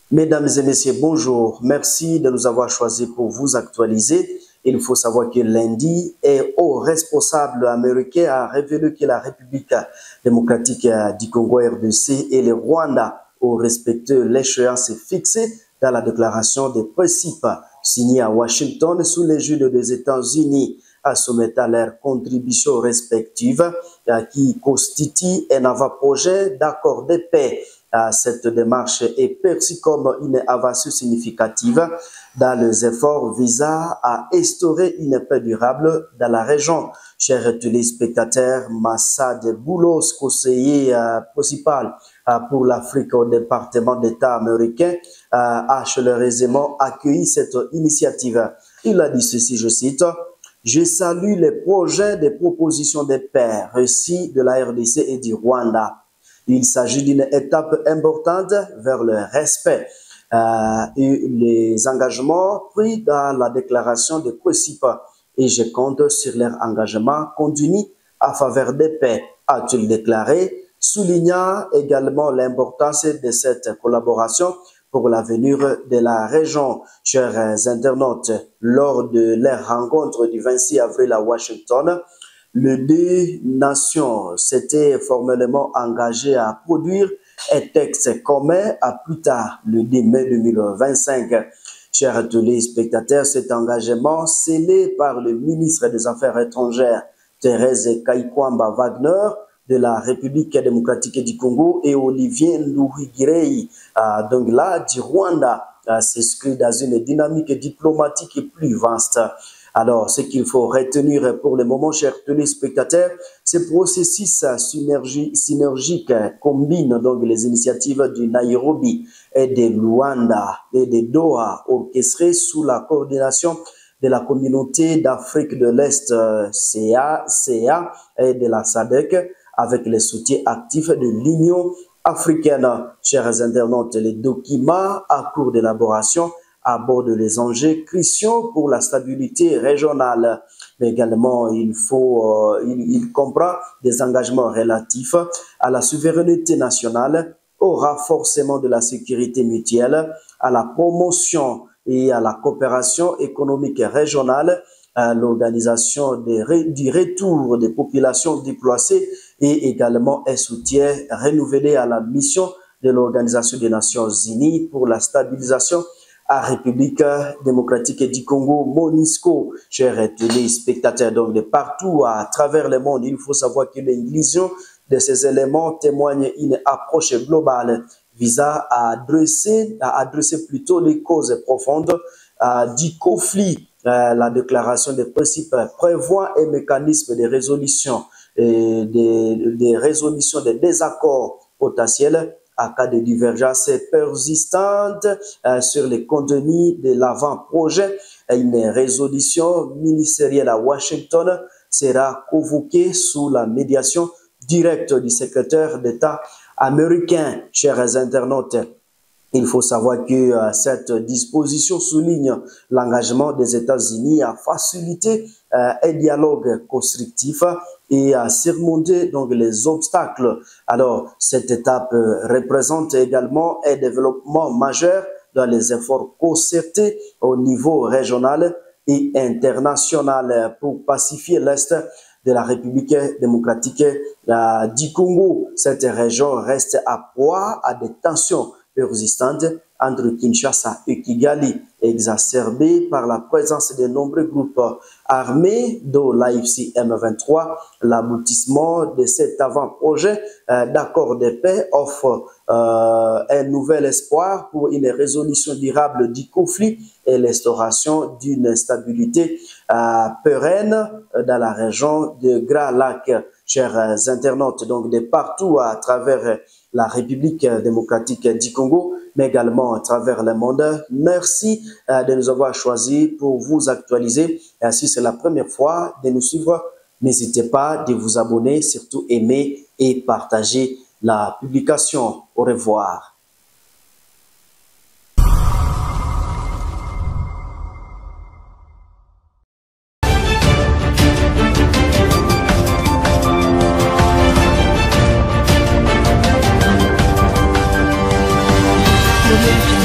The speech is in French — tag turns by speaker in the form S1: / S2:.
S1: Mesdames et messieurs, bonjour. Merci de nous avoir choisis pour vous actualiser. Il faut savoir que lundi, un haut responsable américain a révélé que la République démocratique du Congo RDC et le Rwanda ont respecté l'échéance fixée dans la déclaration des principes signée à Washington sous l'égide des États-Unis, à soumettre leurs contributions respectives qui constituent un avant-projet d'accord de paix. Cette démarche est perçue comme une avancée significative dans les efforts visant à instaurer une paix durable dans la région. Chers téléspectateurs, Massad Boulos, conseiller principal pour l'Afrique au département d'État américain, a chaleureusement accueilli cette initiative. Il a dit ceci, je cite: « Je salue les projets des propositions de paix reçus de la RDC et du Rwanda. Il s'agit d'une étape importante vers le respect et les engagements pris dans la déclaration de principes et je compte sur leur engagement continu à faveur des paix, a-t-il déclaré, soulignant également l'importance de cette collaboration pour l'avenir de la région. Chers internautes, lors de leur rencontre du 26 avril à Washington, les deux nations s'étaient formellement engagées à produire un texte commun à plus tard, le 2 mai 2025. Chers téléspectateurs, cet engagement scellé par le ministre des Affaires étrangères, Thérèse Kaikwamba Wagner, de la République démocratique du Congo, et Olivier Nduhungireyi, donc là, du Rwanda, s'inscrit dans une dynamique diplomatique plus vaste. Alors, ce qu'il faut retenir pour le moment, chers téléspectateurs, ce processus synergique combine donc les initiatives du Nairobi et de Luanda et de Doha, orchestrées sous la coordination de la communauté d'Afrique de l'Est, CA, et de la SADC, avec le soutien actif de l'Union africaine. Chers internautes, les documents à cours d'élaboration aborde les enjeux cruciaux pour la stabilité régionale. Mais également, il comprend des engagements relatifs à la souveraineté nationale, au renforcement de la sécurité mutuelle, à la promotion et à la coopération économique régionale, à l'organisation du retour des populations déplacées et également un soutien renouvelé à la mission de l'Organisation des Nations Unies pour la stabilisation à République démocratique du Congo, MONUSCO. Chers téléspectateurs, donc de partout à travers le monde, il faut savoir que l'inclusion de ces éléments témoigne une approche globale visant à adresser plutôt les causes profondes du conflit. La déclaration des principes prévoit un mécanisme de résolution des désaccords potentiels à cas de divergences persistantes sur les contenus de l'avant-projet. Une résolution ministérielle à Washington sera convoquée sous la médiation directe du secrétaire d'État américain. Chers internautes, il faut savoir que cette disposition souligne l'engagement des États-Unis à faciliter un dialogue constructif et à surmonter donc les obstacles. Alors, cette étape représente également un développement majeur dans les efforts concertés au niveau régional et international pour pacifier l'Est de la République démocratique du Congo. Cette région reste à proie à des tensions persistantes entre Kinshasa et Kigali, exacerbée par la présence de nombreux groupes armés, dont l'AFC M23. L'aboutissement de cet avant-projet d'accord de paix offre un nouvel espoir pour une résolution durable du conflit et l'instauration d'une stabilité pérenne dans la région de Grand Lac. Chers internautes, donc de partout à travers la République démocratique du Congo, mais également à travers le monde. Merci de nous avoir choisis pour vous actualiser. Et si c'est la première fois de nous suivre, n'hésitez pas de vous abonner, surtout aimer et partager la publication. Au revoir.
S2: Audio